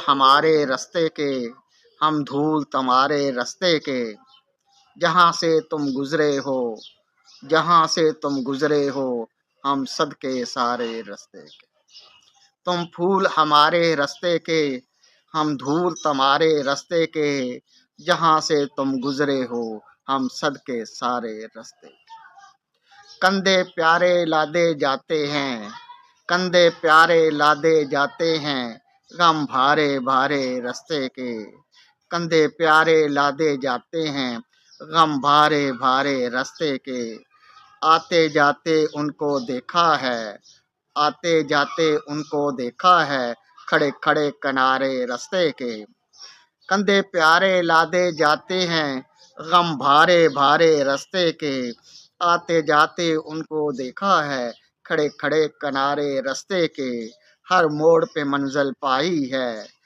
ہمارے رستے کے، ہم دھول تمہارے رستے کے، جہاں سے تم گزرے ہو، جہاں سے تم گزرے ہو، ہم صدقے سارے رستے کے۔ تم پھول ہمارے رستے کے، ہم دھول تمہارے رستے کے، جہاں سے تم گزرے ہو، ہم صدقے سارے رستے کے۔ کندھے پیارے لادے جاتے ہیں، کندھے پیارے لادے جاتے ہیں، غم بھارے بھارے رستے کے، کندھے پیارے لادے جاتے ہیں، غم بھارے بھارے رستے کے۔ آتے جاتے ان کو دیکھا ہے، آتے جاتے ان کو دیکھا ہے، کھڑے کھڑے کنارے رستے کے۔ کندھے پیارے لادے جاتے ہیں، غم بھارے بھارے رستے کے، آتے جاتے ان کو دیکھا ہے، کھڑے کھڑے کنارے رستے کے۔ ہر موڑ پہ منزل پائی ہے،